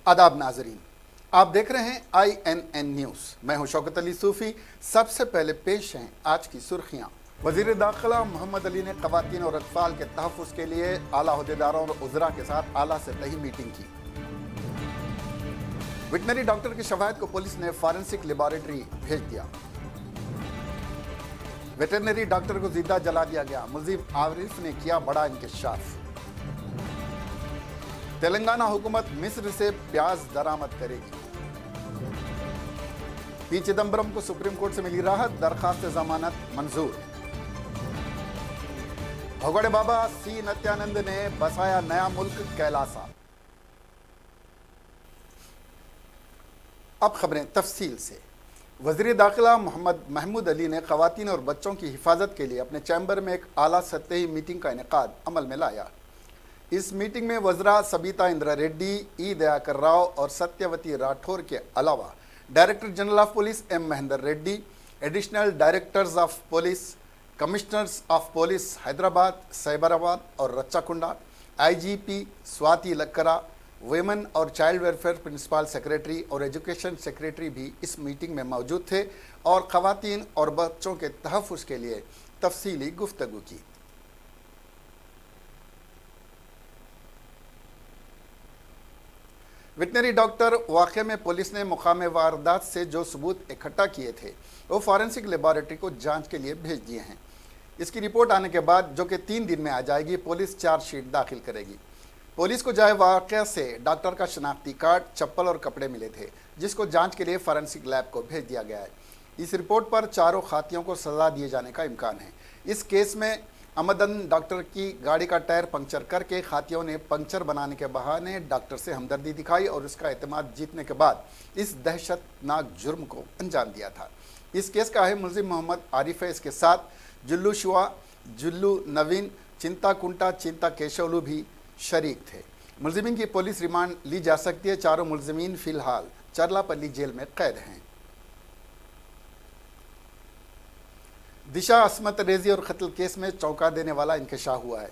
आदाब नाजरीन, आप देख रहे हैं INN न्यूज़। मैं हूं शौकत अली सूफ़ी। सबसे पहले पेश हैं आज की सुर्खियां। वज़ीर दाखिला मोहम्मद अली ने ख़वातीन और अतफ़ाल के तहफ़्फ़ुज़ के लिए आला अहदेदारों और उज़रा के साथ आला सतही मीटिंग की। वेटनरी डॉक्टर की शवाहद को पुलिस ने फॉरेंसिक लेबॉरेटरी भेज दिया। वेटरनरी डॉक्टर को जिंदा जला दिया गया। मुल्ज़िम आरिफ ने किया बड़ा इंकशाफ। तेलंगाना हुकूमत मिस्र से प्याज दरामद करेगी। पी चिदम्बरम को सुप्रीम कोर्ट से मिली राहत, दरखास्त जमानत मंजूर। भगोड़े बाबा सी नित्यानंद ने बसाया नया मुल्क कैलासा। अब खबरें तफसील से। वज़ीर दाखिला मोहम्मद महमूद अली ने ख़वातीन और बच्चों की हिफाजत के लिए अपने चैम्बर में एक आला सतही मीटिंग का इनेकाद अमल में लाया। इस मीटिंग में वज़रा सबिता इंद्रा रेड्डी, ई दयाकर राव और सत्यवती राठौर के अलावा director general of police M Mahender Reddy, additional directors of police, commissioners of police Hyderabad, Cyberabad और रच्चाकुंडा, IGP स्वाति लक्करा, वेमन और चाइल्ड वेलफेयर प्रिंसिपल सेक्रेटरी और एजुकेशन सेक्रेटरी भी इस मीटिंग में मौजूद थे और ख़वातीन और बच्चों के तहफ़्फ़ुज़ के लिए तफसीली गुफ्तगू की। वेटनरी डॉक्टर वाक़े में पुलिस ने मुकाम वारदात से जो सबूत इकट्ठा किए थे वो फॉरेंसिक लेबॉरेटरी को जांच के लिए भेज दिए हैं। इसकी रिपोर्ट आने के बाद, जो कि 3 दिन में आ जाएगी, पुलिस चार्जशीट दाखिल करेगी। पुलिस को जाए वाक़े से डॉक्टर का शनाख्ती कार्ड, चप्पल और कपड़े मिले थे, जिसको जांच के लिए फॉरेंसिक लैब को भेज दिया गया है। इस रिपोर्ट पर चारों खातियों को सज़ा दिए जाने का इम्कान है। इस केस में अमदन डॉक्टर की गाड़ी का टायर पंक्चर करके खातियों ने पंक्चर बनाने के बहाने डॉक्टर से हमदर्दी दिखाई और उसका एतमाद जीतने के बाद इस दहशतनाक जुर्म को अंजाम दिया था। इस केस का अहम मुल्ज़िम मोहम्मद आरिफ है। इसके साथ जुल्लू शुआ, जुल्लू नवीन, चिंता कुंटा, चिंता केशवलू भी शरीक थे। मुल्ज़िमीन की पुलिस रिमांड ली जा सकती है। चारों मुल्ज़िमीन फ़िलहाल चरलापल्ली जेल में कैद हैं। दिशा अस्मत रेजी और कत्ल केस में चौंका देने वाला इंकशाफ हुआ है।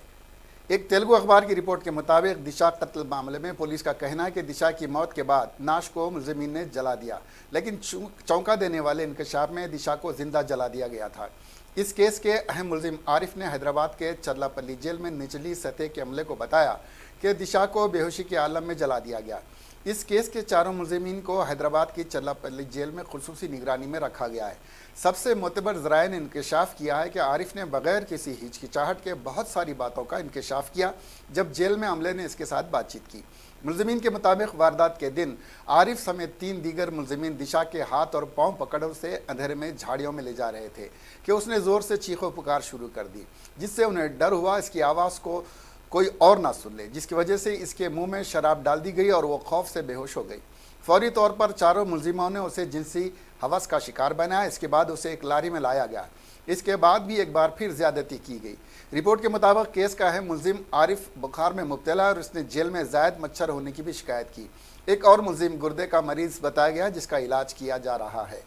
एक तेलुगु अखबार की रिपोर्ट के मुताबिक दिशा कत्ल मामले में पुलिस का कहना है कि दिशा की मौत के बाद नाश को मुल्ज़िमीन ने जला दिया, लेकिन चौंका देने वाले इंकशाफ में दिशा को जिंदा जला दिया गया था। इस केस के अहम मुल्ज़िम आरिफ ने हैदराबाद के चरलापल्ली जेल में निचली सतह के अमले को बताया कि दिशा को बेहोशी के आलम में जला दिया गया। इस केस के चारों मुल्ज़िमीन को हैदराबाद की चरलापल्ली जेल में खुसूसी निगरानी में रखा गया है। सबसे मोतबर ज़राए ने इंकशाफ किया है कि आरिफ ने बग़ैर किसी हिचकिचाहट के बहुत सारी बातों का इंकशाफ किया जब जेल में अमले ने इसके साथ बातचीत की। मुल्ज़िमीन के मुताबिक वारदात के दिन आरिफ समेत 3 दीगर मुल्ज़िमीन दिशा के हाथ और पाँव पकड़ से अंधेरे में झाड़ियों में ले जा रहे थे कि उसने ज़ोर से चीखो पुकार शुरू कर दी, जिससे उन्हें डर हुआ इसकी आवाज़ को कोई और ना सुन ले, जिसकी वजह से इसके मुंह में शराब डाल दी गई और वो खौफ से बेहोश हो गई। फौरी तौर पर चारों मुल्ज़िमों ने उसे जिनसी हवस का शिकार बनाया। इसके बाद उसे एक लारी में लाया गया। इसके बाद भी एक बार फिर ज़्यादती की गई। रिपोर्ट के मुताबिक केस का है मुल्ज़िम आरिफ बुखार में मुब्तला है और उसने जेल में ज़ायद मच्छर होने की भी शिकायत की। एक और मुल्ज़िम गुर्दे का मरीज़ बताया गया जिसका इलाज किया जा रहा है।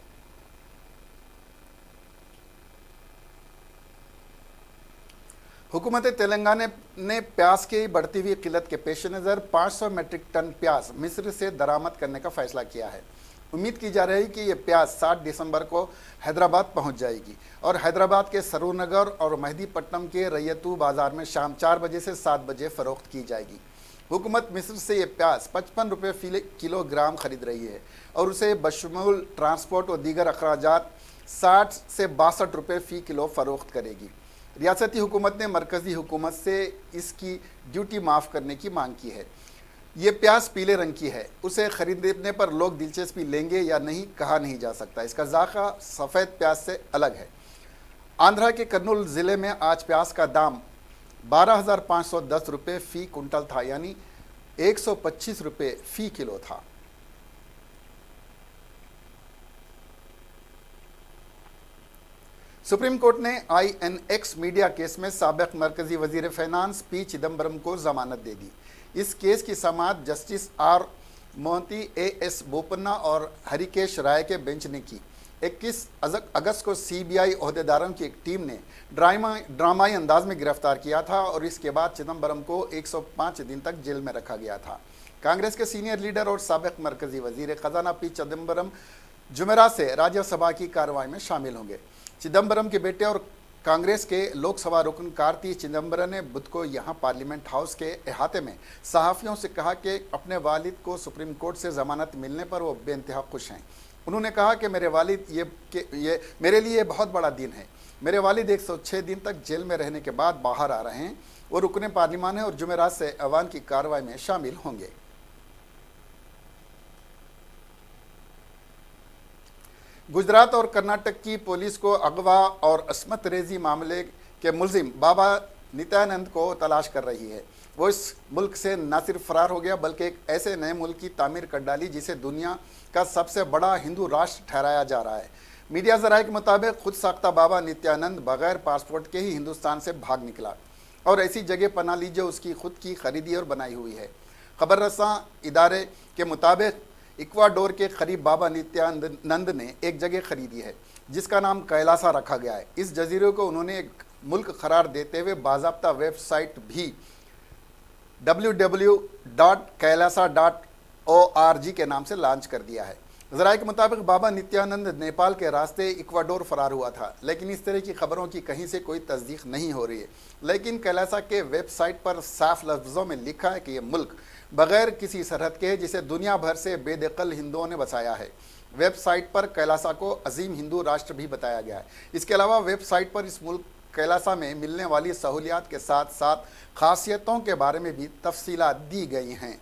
हुकूमत तेलंगाना ने प्याज की बढ़ती हुई किल्लत के पेश नज़र 500 मीट्रिक टन प्याज मिस्र से दरामद करने का फैसला किया है। उम्मीद की जा रही है कि ये प्याज 7 दिसंबर को हैदराबाद पहुंच जाएगी और हैदराबाद के सरूरनगर और मेहदीपट्टनम के रैयतू बाज़ार में शाम 4 बजे से 7 बजे फ़रोख्त की जाएगी। हुकूमत मिस्र से ये प्याज 55 रुपये फ़ी किलोग्राम ख़रीद रही है और उसे बशमूल ट्रांसपोर्ट और दीगर अखराजात 60 से 62 रुपये फ़ी किलो फ़रोख्त करेगी। रियासती हुकूमत ने मरकज़ी हुकूमत से इसकी ड्यूटी माफ़ करने की मांग की है। ये प्याज पीले रंग की है। उसे ख़रीदने पर लोग दिलचस्पी लेंगे या नहीं कहा नहीं जा सकता। इसका ज़ायक़ा सफ़ेद प्याज से अलग है। आंध्रा के कर्नूल ज़िले में आज प्याज का दाम 12,510 रुपये फ़ी कुंटल था, यानी 125 रुपये फ़ी किलो था। सुप्रीम कोर्ट ने INX मीडिया केस में साबिक़ मरकज़ी वज़ीर फ़ाइनेंस पी चिदम्बरम को ज़मानत दे दी। इस केस की समाअत justice R Mohanty, AS Bopanna और हरिकेश राय के बेंच ने की। 21 अगस्त को CBI अहदेदारों की एक टीम ने ड्रामाई अंदाज में गिरफ्तार किया था और इसके बाद चिदम्बरम को 105 दिन तक जेल में रखा गया था। कांग्रेस के सीनियर लीडर और साबिक मरकजी वजीर खजाना पी चिदम्बरम जुमेरात से राज्यसभा की कार्रवाई में शामिल होंगे। चिदम्बरम के बेटे और कांग्रेस के लोकसभा रुकन कार्ति चिदम्बरम ने बुध को यहां पार्लियामेंट हाउस के अहाते में सहाफ़ियों से कहा कि अपने वालिद को सुप्रीम कोर्ट से जमानत मिलने पर वो बेइंतहा खुश हैं। उन्होंने कहा कि मेरे वालिद ये मेरे लिए बहुत बड़ा दिन है। मेरे वालिद 106 दिन तक जेल में रहने के बाद बाहर आ रहे हैं। वो रुकने पार्लियामान है और जुमेरात से ऐवान की कार्रवाई में शामिल होंगे। गुजरात और कर्नाटक की पुलिस को अगवा और अस्मत रेजी मामले के मुलजिम बाबा नित्यानंद को तलाश कर रही है। वो इस मुल्क से न सिर्फ फरार हो गया बल्कि एक ऐसे नए मुल्क की तामीर कर डाली जिसे दुनिया का सबसे बड़ा हिंदू राष्ट्र ठहराया जा रहा है। मीडिया जराये के मुताबिक खुद साख्ता बाबा नित्यानंद बगैर पासपोर्ट के ही हिंदुस्तान से भाग निकला और ऐसी जगह पना ली जो उसकी खुद की खरीदी और बनाई हुई है। खबर रसां इदारे के मुताबिक इक्वाडोर के करीब बाबा नित्यानंद ने एक जगह खरीदी है जिसका नाम कैलासा रखा गया है। इस जजीरे को उन्होंने एक मुल्क करार देते हुए बाज़ाब्ता वेबसाइट भी www.kailasa.org के नाम से लॉन्च कर दिया है। ज़राए के मुताबिक बाबा नित्यानंद नेपाल के रास्ते इक्वाडोर फरार हुआ था, लेकिन इस तरह की खबरों की कहीं से कोई तस्दीक नहीं हो रही है। लेकिन कैलासा के वेबसाइट पर साफ लफ्ज़ों में लिखा है कि यह मुल्क बगैर किसी सरहद के है जिसे दुनिया भर से बेदखल हिंदुओं ने बसाया है। वेबसाइट पर कैलासा को अजीम हिंदू राष्ट्र भी बताया गया है। इसके अलावा वेबसाइट पर इस मुल्क कैलासा में मिलने वाली सहूलियात के साथ साथ खासियतों के बारे में भी तफसीलात दी गई हैं।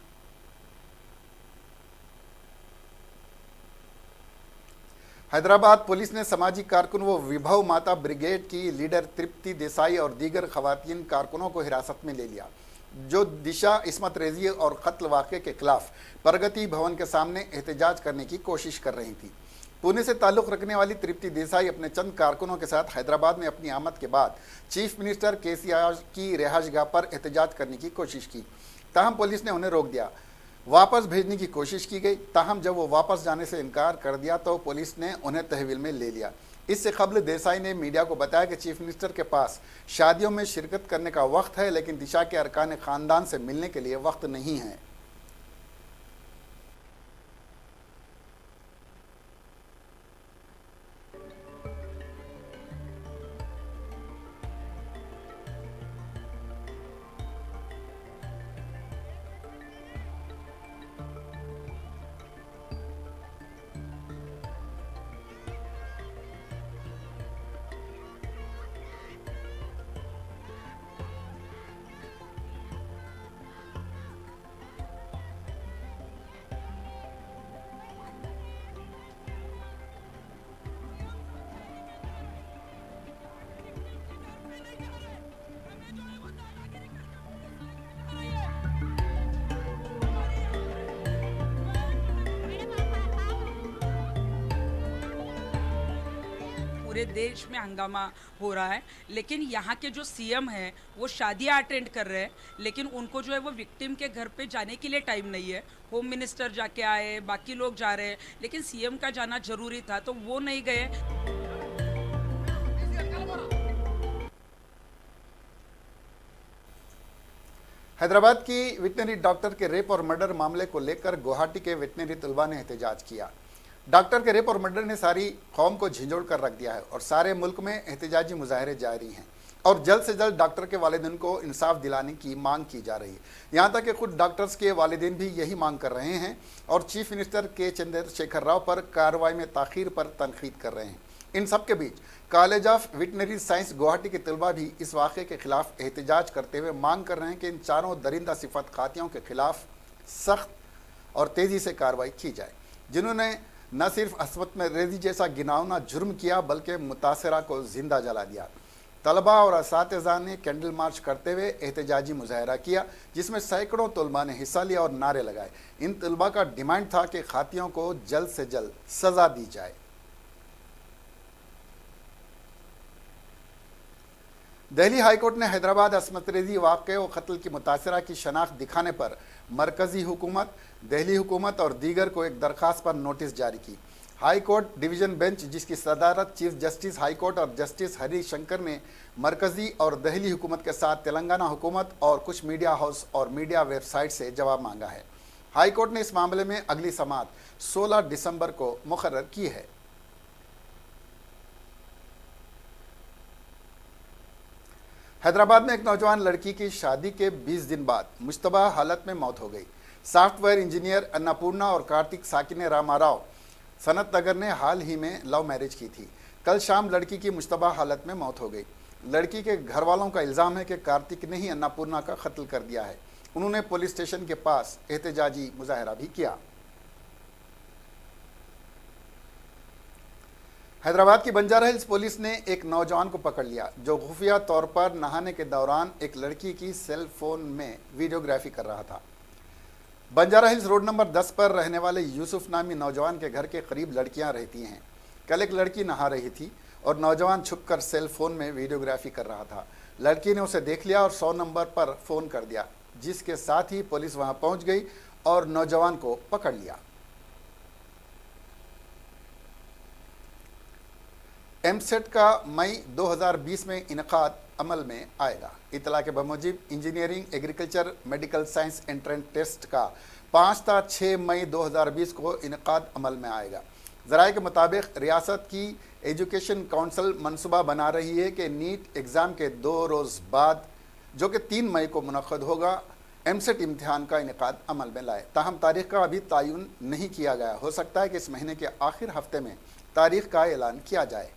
हैदराबाद पुलिस ने समाजी कारकुन व विभव माता ब्रिगेड की लीडर तृप्ति देसाई और दीगर खवातीन कारकुनों को हिरासत में ले लिया, जो दिशा इस्मत रेजी और कत्ल वाक़े के खिलाफ प्रगति भवन के सामने एहतजाज करने की कोशिश कर रही थी। पुणे से ताल्लुक़ रखने वाली तृप्ति देसाई अपने चंद कारकुनों के साथ हैदराबाद में अपनी आमद के बाद चीफ मिनिस्टर केसीआर की रिहाइशगाह पर एहतजाज करने की कोशिश की। ताहम पुलिस ने उन्हें रोक दिया। वापस भेजने की कोशिश की गई। ताहम जब वो वापस जाने से इनकार कर दिया तो पुलिस ने उन्हें तहवील में ले लिया। इससे कबल देसाई ने मीडिया को बताया कि चीफ मिनिस्टर के पास शादियों में शिरकत करने का वक्त है, लेकिन दिशा के अरकान ख़ानदान से मिलने के लिए वक्त नहीं है। पूरे देश में हंगामा हो रहा है, लेकिन यहाँ के जो सीएम हैं वो शादियाँ अटेंड कर रहे हैं, लेकिन उनको जो है वो विक्टिम के घर पे जाने के लिए टाइम नहीं है। होम मिनिस्टर जाके आए, बाकी लोग जा रहे हैं, लेकिन सीएम का जाना जरूरी था तो वो नहीं गए। हैदराबाद की वेटनरी डॉक्टर के रेप और मर्डर मामले को लेकर गुवाहाटी के वेटनरी तलबा ने एहतजाज किया। डॉक्टर के रेप और मर्डर ने सारी कौम को झिझोड़ कर रख दिया है और सारे मुल्क में एहतजाजी मुजाहरे जारी हैं और जल्द से जल्द डॉक्टर के वालिदैन को इंसाफ दिलाने की मांग की जा रही है। यहाँ तक कि खुद डॉक्टर्स के वालिदैन भी यही मांग कर रहे हैं और चीफ मिनिस्टर के चंद्रशेखर राव पर कार्रवाई में ताखीर पर तनकीद कर रहे हैं। इन सब के बीच college of veterinary science Guwahati के तलबा भी इस वाक़े के खिलाफ एहतजाज करते हुए मांग कर रहे हैं कि इन चारों दरिंदा सिफत खातियों के खिलाफ सख्त और तेज़ी से कार्रवाई की जाए, जिन्होंने न सिर्फ अस्मत में रेजी जैसा गिनावना जुर्म किया बल्कि मुतासरा को जिंदा जला दिया। तलबा और असातिज़ा ने कैंडल मार्च करते हुए एहतजाजी मुजाहरा किया, जिसमें सैकड़ों तलबा ने हिस्सा लिया और नारे लगाए। इन तलबा का डिमांड था कि खातियों को जल्द से जल्द सज़ा दी जाए। दिल्ली हाईकोर्ट ने हैदराबाद अस्मत रेजी वाक़े और कत्ल की मुतासरा की शनाख्त दिखाने पर मरकज़ी हुकूमत, दिल्ली हुकूमत और दीगर को एक दरख्वास्त पर नोटिस जारी की। हाई कोर्ट डिवीज़न बेंच, जिसकी सदारत चीफ जस्टिस हाई कोर्ट और जस्टिस हरीश शंकर ने मरकज़ी और दिल्ली हुकूमत के साथ तेलंगाना हुकूमत और कुछ मीडिया हाउस और मीडिया वेबसाइट से जवाब मांगा है। हाईकोर्ट ने इस मामले में अगली समाअत 16 दिसंबर को मुकर्रर की है। हैदराबाद में एक नौजवान लड़की की शादी के 20 दिन बाद मुश्तबा हालत में मौत हो गई। सॉफ्टवेयर इंजीनियर अन्नपूर्णा और कार्तिक साकिने रामाराव सनत नगर ने हाल ही में लव मैरिज की थी। कल शाम लड़की की मुश्तबा हालत में मौत हो गई। लड़की के घर वालों का इल्ज़ाम है कि कार्तिक ने ही अन्नपूर्णा का कत्ल कर दिया है। उन्होंने पुलिस स्टेशन के पास एहतजाजी मुजाहरा भी किया। हैदराबाद की बंजारा हिल्स पुलिस ने एक नौजवान को पकड़ लिया जो खुफिया तौर पर नहाने के दौरान एक लड़की की सेल फोन में वीडियोग्राफी कर रहा था। बंजारा हिल्स रोड नंबर 10 पर रहने वाले यूसुफ नामी नौजवान के घर के करीब लड़कियां रहती हैं। कल एक लड़की नहा रही थी और नौजवान छुपकर सेल फोन में वीडियोग्राफी कर रहा था। लड़की ने उसे देख लिया और 100 नंबर पर फ़ोन कर दिया, जिसके साथ ही पुलिस वहां पहुंच गई और नौजवान को पकड़ लिया। एमसेट का मई 2020 में इनकाद अमल में आएगा। इतला के बमूजिब engineering agriculture medical science entrance test का 5 ता 6 मई 2020 को इनकाद अमल में आएगा। ज़राए के मुताबिक रियासत की एजुकेशन काउंसिल मनसूबा बना रही है कि नीट एग्ज़ाम के 2 रोज़ बाद, जो कि 3 मई को मुनक़द होगा, एमसेट इम्तिहान का इनकाद अमल में लाए। ताहम तारीख का अभी तयन नहीं किया गया। हो सकता है कि इस महीने के आखिर हफ्ते में तारीख का ऐलान किया जाए।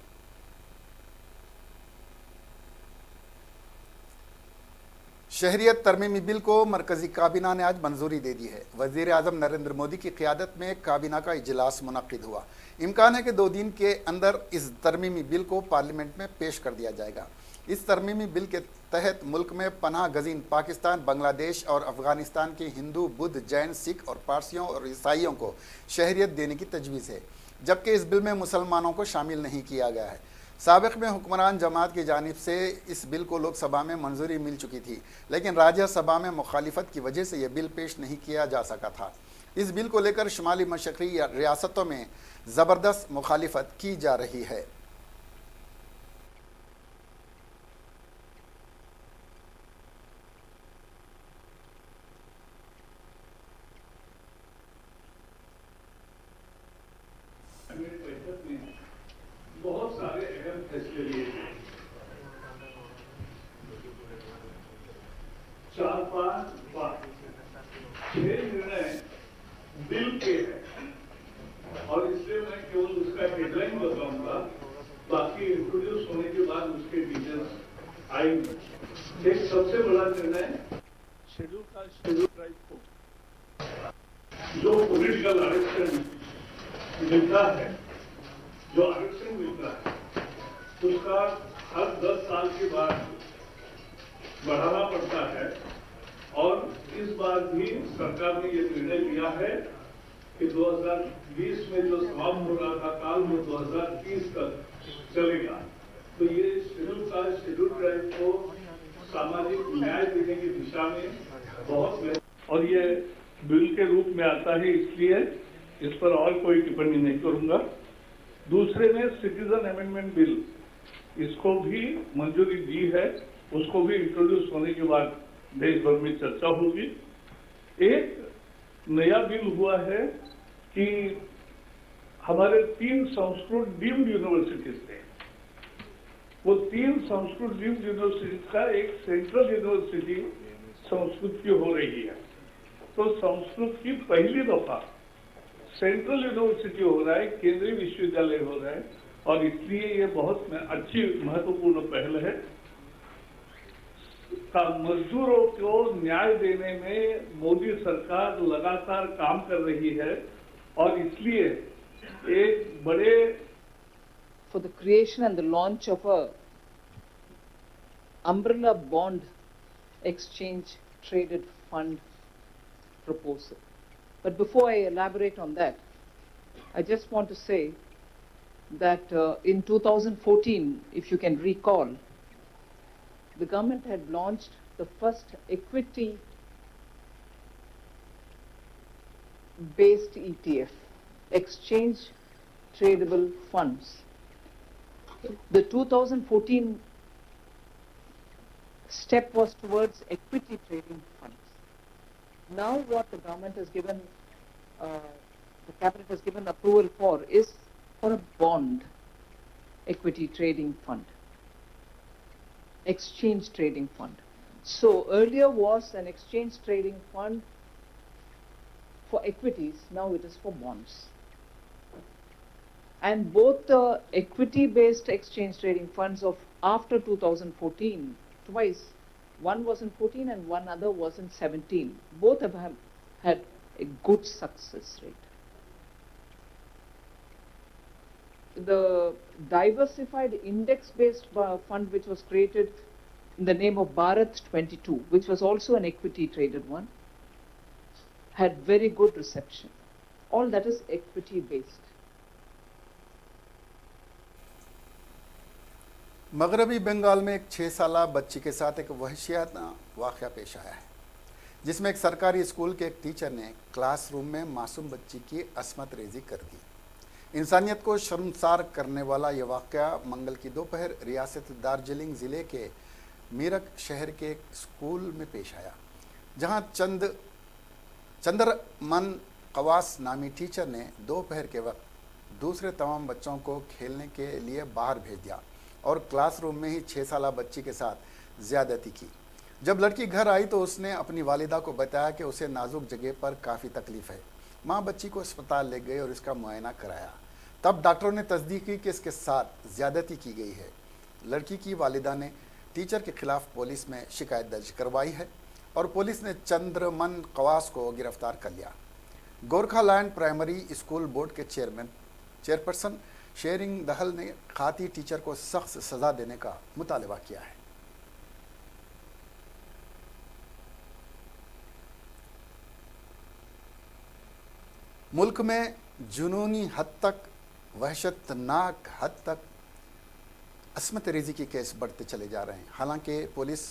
शहरियत तरमीमी बिल को मरकजी काबीना ने आज मंजूरी दे दी है। वज़ीर आज़म नरेंद्र मोदी की क़ियादत में काबीना का इजलास मुनक़्क़िद हुआ। इम्कान है कि 2 दिन के अंदर इस तरमीमी बिल को पार्लियामेंट में पेश कर दिया जाएगा। इस तरमीमी बिल के तहत मुल्क में पनाह गज़ीन पाकिस्तान, बांग्लादेश और अफ़गानिस्तान के हिंदू, बुद्ध, जैन, सिख और पारसियों और ईसाइयों को शहरियत देने की तजवीज़ है, जबकि इस बिल में मुसलमानों को शामिल नहीं किया गया है। साबिक़ में हुक्मरान जमात की जानिब से इस बिल को लोकसभा में मंजूरी मिल चुकी थी, लेकिन राज्यसभा में मुखालिफत की वजह से यह बिल पेश नहीं किया जा सका था। इस बिल को लेकर शुमाली मशरक़ी रियासतों में ज़बरदस्त मुखालिफत की जा रही है। बहुत सारे अहम फैसले लिए थे। 4-5 निर्णय बिल के हैं और इसलिए मैं केवल उसका हेडलाइन बताऊंगा, बाकी इंट्रोड्यूस होने के बाद उसके डिटेल्स आएंगे। एक सबसे बड़ा निर्णय शेड्यूल ट्राइब को जो पॉलिटिकल आरक्षण मिलता है, जो आरक्षण मिलता है उसका हर 10 साल के बाद बढ़ाना पड़ता है और इस बार भी सरकार ने ये निर्णय लिया है कि 2020 में जो समाप्त हो रहा था काल में 2030 तक चलेगा। तो ये शेड्यूल ट्राइब को सामाजिक न्याय देने की दिशा में बहुत, और ये बिल के रूप में आता है, इसलिए इस पर और कोई टिप्पणी नहीं करूंगा। दूसरे में सिटीजन अमेंडमेंट बिल, इसको भी मंजूरी दी है, उसको भी इंट्रोड्यूस होने के बाद देश भर में चर्चा होगी। एक नया बिल हुआ है कि हमारे 3 संस्कृत डीम्ड यूनिवर्सिटीज थे, वो 3 संस्कृत डीम्ड यूनिवर्सिटीज का एक सेंट्रल यूनिवर्सिटी संस्कृत की हो रही है। तो संस्कृत की पहली दफा सेंट्रल यूनिवर्सिटी हो रहा है, केंद्रीय विश्वविद्यालय हो रहा है और इसलिए ये बहुत अच्छी महत्वपूर्ण पहल है। मजदूरों को न्याय देने में मोदी सरकार लगातार काम कर रही है और इसलिए एक बड़े for the creation and the launch of a umbrella bond exchange traded fund proposal. But before I elaborate on that, I just want to say that in 2014, if you can recall, the government had launched the first equity-based ETF, exchange tradable funds. The 2014 step was towards equity trading funds. Now what the government has given, the cabinet has given approval for is for a bond equity trading fund, exchange trading fund. So earlier was an exchange trading fund for equities, now it is for bonds. And both the equity-based exchange trading funds of after 2014, twice, one was in 14 and one other was in 17, both have had a good success rate. The diversified index-based fund which was created in the name of Bharat 22, which was also an equity traded one, had very good reception. All that is equity-based. मगरबी बंगाल में एक 6 साला बच्ची के साथ एक वहशियाना वाक़या पेश आया है, जिसमें एक सरकारी स्कूल के एक टीचर ने क्लासरूम में मासूम बच्ची की अस्मत रेजी कर दी। इंसानियत को शर्मसार करने वाला यह वाक़या मंगल की दोपहर रियासत दार्जिलिंग ज़िले के मीरक शहर के एक स्कूल में पेश आया, जहां चंद्रमन कवास नामी टीचर ने दोपहर के वक्त दूसरे तमाम बच्चों को खेलने के लिए बाहर भेज दिया और क्लासरूम में ही 6 साला बच्ची के साथ ज़्यादती की। जब लड़की घर आई तो उसने अपनी वालिदा को बताया कि उसे नाजुक जगह पर काफ़ी तकलीफ़ है। माँ बच्ची को अस्पताल ले गई और इसका मुआयना कराया। तब डॉक्टरों ने तस्दीक की कि इसके साथ ज़्यादती की गई है। लड़की की वालिदा ने टीचर के खिलाफ पुलिस में शिकायत दर्ज करवाई है और पुलिस ने चंद्रमन कवास को गिरफ्तार कर लिया। गोरखालैंड प्राइमरी स्कूल बोर्ड के चेयरपर्सन शेरिंग दहल ने खाती टीचर को सख्त सज़ा देने का मुतालबा किया है। मुल्क में जुनूनी हद तक, वहशतनाक हद तक अस्मत रेजी के केस बढ़ते चले जा रहे हैं। हालांकि पुलिस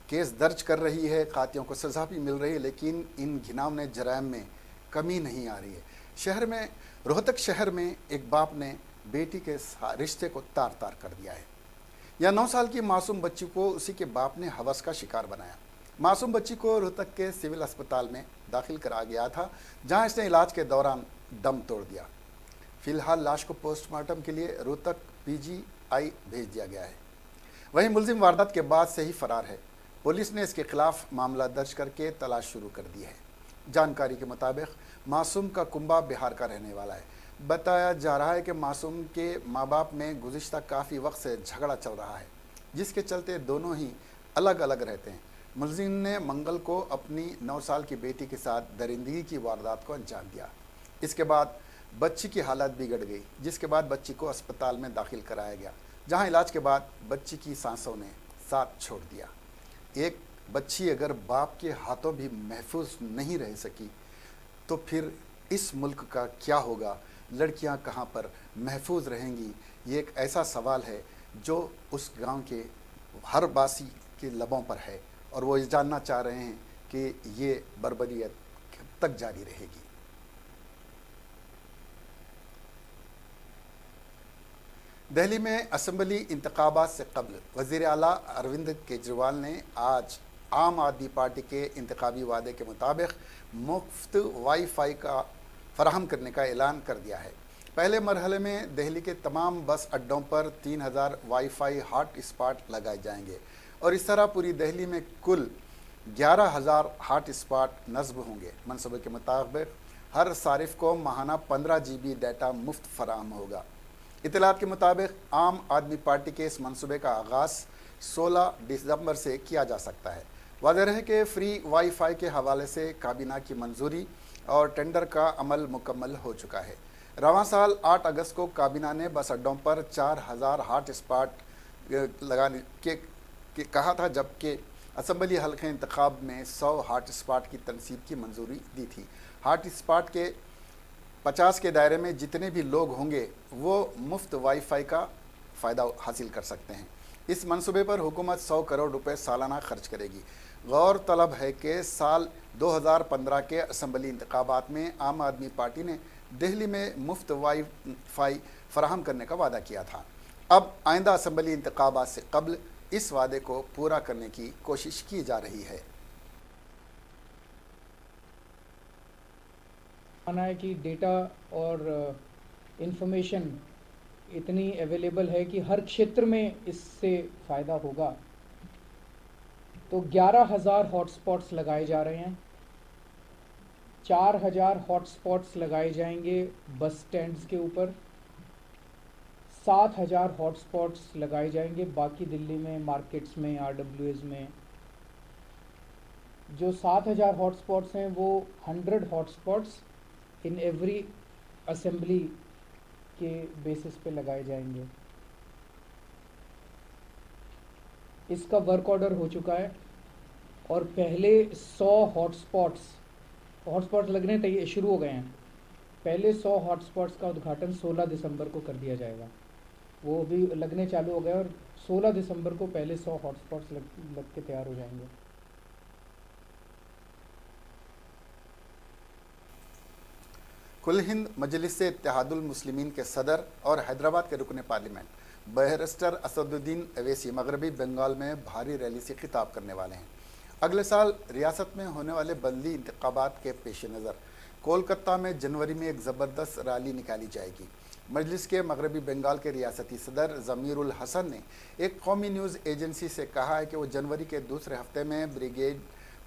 केस दर्ज कर रही है, कातियों को सज़ा भी मिल रही है, लेकिन इन घिनौने जराइम में कमी नहीं आ रही है। रोहतक शहर में एक बाप ने बेटी के रिश्ते को तार तार कर दिया है। यह 9 साल की मासूम बच्ची को उसी के बाप ने हवस का शिकार बनाया। मासूम बच्ची को रोहतक के सिविल अस्पताल में दाखिल करा गया था, जहां इसने इलाज के दौरान दम तोड़ दिया। फिलहाल लाश को पोस्टमार्टम के लिए रोहतक PGI भेज दिया गया है। वहीं मुलजिम वारदात के बाद से ही फरार है। पुलिस ने इसके खिलाफ मामला दर्ज करके तलाश शुरू कर दी है। जानकारी के मुताबिक मासूम का कुंबा बिहार का रहने वाला है। बताया जा रहा है कि मासूम के माँ बाप में गुज़िश्ता काफ़ी वक्त से झगड़ा चल रहा है, जिसके चलते दोनों ही अलग अलग रहते हैं। मुलजिम ने मंगल को अपनी 9 साल की बेटी के साथ दरिंदगी की वारदात को अंजाम दिया। इसके बाद बच्ची की हालत बिगड़ गई, जिसके बाद बच्ची को अस्पताल में दाखिल कराया गया, जहां इलाज के बाद बच्ची की सांसों ने साथ छोड़ दिया। एक बच्ची अगर बाप के हाथों भी महफूज नहीं रह सकी तो फिर इस मुल्क का क्या होगा? लड़कियां कहां पर महफूज रहेंगी? ये एक ऐसा सवाल है जो उस गांव के हर बासी के लबों पर है और वो ये जानना चाह रहे हैं कि ये बर्बरियत कब तक जारी रहेगी। दिल्ली में असम्बली इंतखाबात से कबल वज़ीर आला अरविंद केजरीवाल ने आज आम आदमी पार्टी के इंतखाबी वादे के मुताबिक मुफ्त वाईफाई का फराहम करने का ऐलान कर दिया है। पहले मरहले में दिल्ली के तमाम बस अड्डों पर 3000 वाईफाई हॉट स्पॉट लगाए जाएंगे और इस तरह पूरी दिल्ली में कुल 11000 हॉट स्पॉट नस्ब होंगे। मनसूबे के मुताबिक हर सारिफ को माहाना 15 GB डाटा मुफ्त फराहम होगा। इतलात के मुताबिक आम आदमी पार्टी के इस मनसूबे का आगाज़ 16 दिसंबर से किया जा सकता है। वाज़ेह है कि फ्री वाईफाई के हवाले से काबीना की मंजूरी और टेंडर का अमल मुकम्मल हो चुका है। रवां साल 8 अगस्त को काबीना ने बस अड्डों पर 4000 हॉट स्पॉट लगाने के कहा था, जबकि असम्बली हल्के इंतखाब में 100 हॉट स्पॉट की तनसीब की मंजूरी दी थी। हॉट स्पॉट के 50 के दायरे में जितने भी लोग होंगे वो मुफ्त वाईफाई का फ़ायदा हासिल कर सकते हैं। इस मंसूबे पर हुकूमत 100 करोड़ रुपए सालाना खर्च करेगी। गौरतलब है कि साल 2015 के असम्बली इंतखाबात में आम आदमी पार्टी ने दिल्ली में मुफ्त वाईफाई फराहम करने का वादा किया था। अब आइंदा असम्बली इंतखाबात से कबल इस वादे को पूरा करने की कोशिश की जा रही है। माना है कि डेटा और इंफॉर्मेशन इतनी अवेलेबल है कि हर क्षेत्र में इससे फ़ायदा होगा। तो 11,000 हॉटस्पॉट्स लगाए जा रहे हैं। 4,000 हॉटस्पॉट्स लगाए जाएंगे बस स्टैंड्स के ऊपर। 7,000 हॉटस्पॉट्स लगाए जाएंगे बाकी दिल्ली में, मार्केट्स में, RWAs में। जो 7,000 हॉटस्पॉट्स हैं वो 100 हॉटस्पॉट्स इन एवरी असेंबली के बेसिस पे लगाए जाएंगे। इसका वर्क ऑर्डर हो चुका है और पहले 100 हॉटस्पॉट्स लगने शुरू हो गए हैं। पहले 100 हॉटस्पॉट्स का उद्घाटन 16 दिसंबर को कर दिया जाएगा। वो भी लगने चालू हो गए और 16 दिसंबर को पहले 100 हॉटस्पॉट्स लग के तैयार हो जाएंगे। कुल हिंद मजलिस इत्तेहादुल मुस्लिमीन के सदर और हैदराबाद के रुकन पार्लियामेंट बैरिस्टर असदुद्दीन अवैसी मगरबी बंगाल में भारी रैली से खिताब करने वाले हैं। अगले साल रियासत में होने वाले बल्दी इंतखाबात के पेश नज़र कोलकाता में जनवरी में एक ज़बरदस्त रैली निकाली जाएगी। मजलिस के मगरबी बंगाल के रियासती सदर ज़मीरुल हसन ने एक कौमी न्यूज़ एजेंसी से कहा है कि वो जनवरी के दूसरे हफ्ते में ब्रिगेड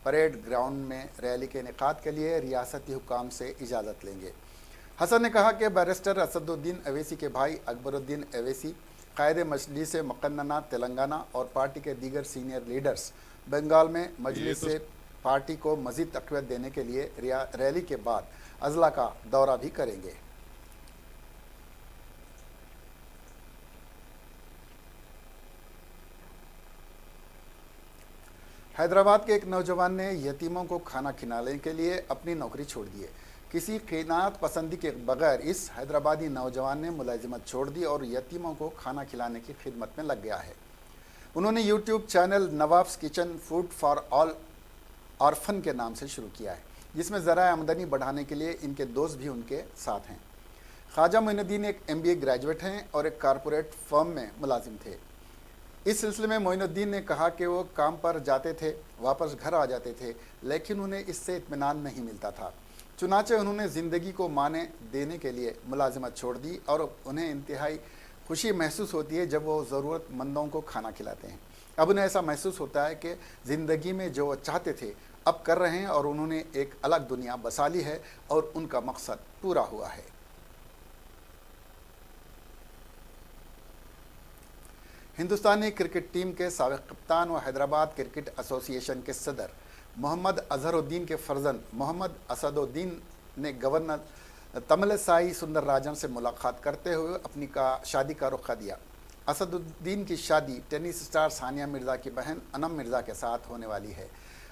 परेड ग्राउंड में रैली के इनेकाद के लिए रियासती हुकाम से इजाज़त लेंगे। हसन ने कहा कि बैरिस्टर असदुद्दीन अवैसी के भाई अकबरुद्दीन अवैसी, कायद मजलिस मुक़न्नना तेलंगाना और पार्टी के दीगर सीनियर लीडर्स बंगाल में मजलिस से पार्टी को मज़ीद तक़वियत देने के लिए रैली के बाद अज़ला का दौरा भी करेंगे। हैदराबाद के एक नौजवान ने यतीमों को खाना खिलाने के लिए अपनी नौकरी छोड़ दी है। किसी क़नाअत पसंदी के बगैर इस हैदराबादी नौजवान ने मुलाजिमत छोड़ दी और यतीमों को खाना खिलाने की खिदमत में लग गया है। उन्होंने YouTube channel nawabs kitchen food for all orphan के नाम से शुरू किया है, जिसमें ज़राए आमदनी बढ़ाने के लिए इनके दोस्त भी उनके साथ हैं। ख्वाजा मोइनुद्दीन एक MBA ग्रेजुएट हैं और एक कारपोरेट फर्म में मुलाजिम थे। इस सिलसिले में मोइनुद्दीन ने कहा कि वो काम पर जाते थे, वापस घर आ जाते थे, लेकिन उन्हें इससे इत्मीनान नहीं मिलता था। चुनाचे उन्होंने ज़िंदगी को माने देने के लिए मुलाजिमत छोड़ दी और उन्हें इंतहाई खुशी महसूस होती है जब वो ज़रूरतमंदों को खाना खिलाते हैं। अब उन्हें ऐसा महसूस होता है कि ज़िंदगी में जो वो चाहते थे अब कर रहे हैं और उन्होंने एक अलग दुनिया बसा ली है और उनका मकसद पूरा हुआ है। हिंदुस्तानी क्रिकेट टीम के साबिक़ कप्तान व हैदराबाद क्रिकेट एसोसिएशन के सदर मोहम्मद अजहरुद्दीन के फर्जंद मोहम्मद असदुद्दीन ने गवर्नर तमिलिसाई सुंदरराजन से मुलाकात करते हुए अपनी शादी का रुख दिया। असदुद्दीन की शादी टेनिस स्टार सानिया मिर्ज़ा की बहन अनम मिर्ज़ा के साथ होने वाली है।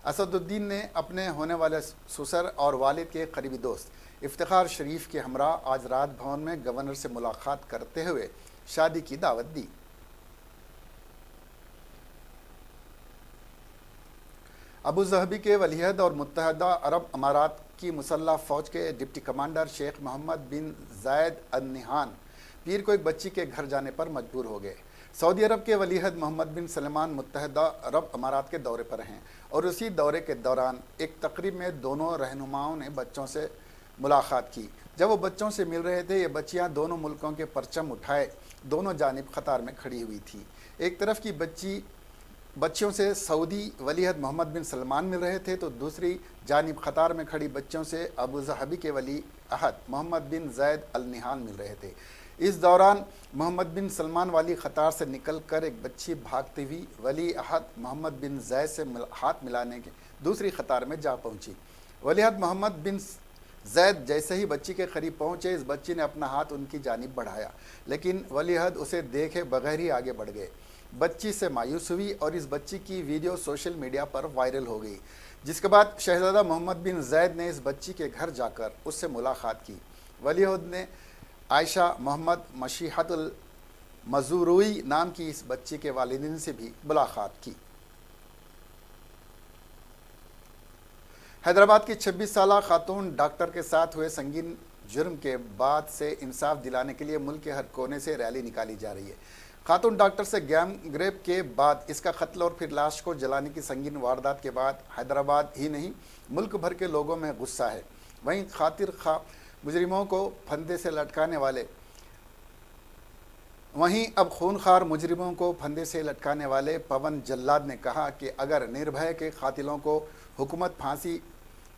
असदुद्दीन ने अपने होने वाले ससुर और वालिद के करीबी दोस्त इफ्तिखार शरीफ के हमरा आज राज भवन में गवर्नर से मुलाकात करते हुए शादी की दावत दी। अबू ज़हबी के वलीअहद और मुत्तहदा अरब अमारात की मुसल्लह फ़ौज के डिप्टी कमांडर शेख मोहम्मद बिन ज़ायद अल नहान पीर को एक बच्ची के घर जाने पर मजबूर हो गए। सऊदी अरब के वलीअहद मोहम्मद बिन सलमान मुत्तहदा अरब अमारात के दौरे पर हैं और उसी दौरे के दौरान एक तकरीब में दोनों रहनुमाओं ने बच्चों से मुलाकात की। जब वो बच्चों से मिल रहे थे, ये बच्चियाँ दोनों मुल्कों के परचम उठाए दोनों जानिब कतार में खड़ी हुई थी। एक तरफ की बच्चियों से सऊदी वलीअहद मोहम्मद बिन सलमान मिल रहे थे तो दूसरी जानिब कतार में खड़ी बच्चों से अबू ज़हबी के वलीअहद मोहम्मद बिन ज़ैद अल नहान मिल रहे थे। इस दौरान मोहम्मद बिन सलमान वाली कतार से निकलकर एक बच्ची भागती हुई वलीअहद मोहम्मद बिन ज़ैद से हाथ मिलाने के दूसरी कतार में जा पहुंची। वलीअहद मोहम्मद बिन ज़ैद जैसे ही बच्ची के करीब पहुंचे, इस बच्ची ने अपना हाथ उनकी जानिब बढ़ाया, लेकिन वलीअहद उसे देखे बगैर ही आगे बढ़ गए। बच्ची से मायूस हुई और इस बच्ची की वीडियो सोशल मीडिया पर वायरल हो गई, जिसके बाद शहजादा मोहम्मद बिन ज़ैद ने इस बच्ची के घर जाकर उससे मुलाकात की। वलीअहद ने आयशा मोहम्मद मशीहतुल मज़ूरुई नाम की इस बच्ची के वालिदैन से भी मुलाकात की। हैदराबाद की 26 साला खातून डॉक्टर के साथ हुए संगीन जुर्म के बाद से इंसाफ दिलाने के लिए मुल्क के हर कोने से रैली निकाली जा रही है। खातून डॉक्टर से गैंग रेप के बाद इसका कत्ल और फिर लाश को जलाने की संगीन वारदात के बाद हैदराबाद ही नहीं मुल्क भर के लोगों में गुस्सा है। वहीं मुजरिमों को फंदे से लटकाने वाले वहीं अब खूनखार मुजरिमों को फंदे से लटकाने वाले पवन जल्लाद ने कहा कि अगर निर्भया के कातिलों को हुकूमत फांसी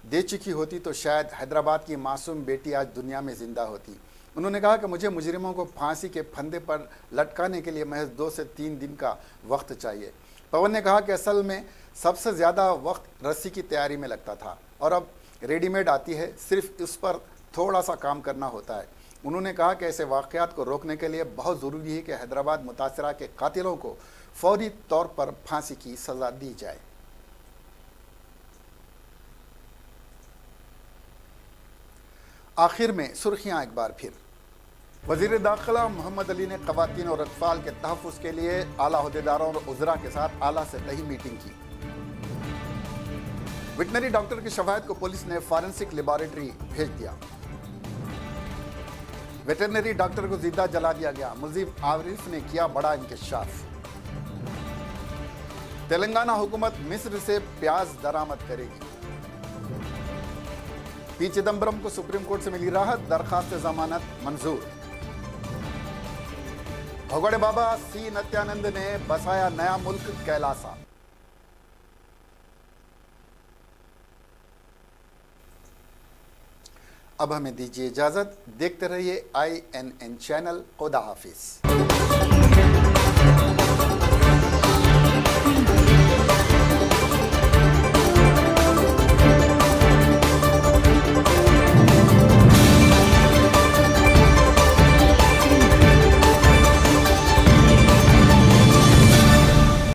दे चुकी होती तो शायद हैदराबाद की मासूम बेटी आज दुनिया में ज़िंदा होती। उन्होंने कहा कि मुझे मुजरिमों को फांसी के फंदे पर लटकाने के लिए महज 2 से 3 दिन का वक्त चाहिए। पवन ने कहा कि असल में सबसे ज़्यादा वक्त रस्सी की तैयारी में लगता था और अब रेडीमेड आती है, सिर्फ उस पर थोड़ा सा काम करना होता है। उन्होंने कहा कि ऐसे वाक़यात को रोकने के लिए बहुत ज़रूरी है कि हैदराबाद मुतासरा के कातिलों को फौरी तौर पर फांसी की सज़ा दी जाए। आखिर में सुर्खियां एक बार फिर। वज़ीर दाखिला मोहम्मद अली ने ख़वातीन और अतफ़ाल के तहफ़्फ़ुज़ के लिए आला अहदेदारों और उज़रा के साथ आला सतही मीटिंग की। वेटनरी डॉक्टर की शवायत को पुलिस ने फॉरेंसिक लेबॉरेटरी भेज दिया। वेटरनरी डॉक्टर को जिंदा जला दिया गया। मुल्ज़िम आरिफ ने किया बड़ा इंकशाफ। तेलंगाना हुकूमत मिस्र से प्याज दरामद करेगी। पी चिदम्बरम को सुप्रीम कोर्ट से मिली राहत, दरखास्त जमानत मंजूर। भगोड़े बाबा सी नित्यानंद ने बसाया नया मुल्क कैलासा। अब हमें दीजिए इजाजत। देखते रहिए INN चैनल। खुदा हाफिज।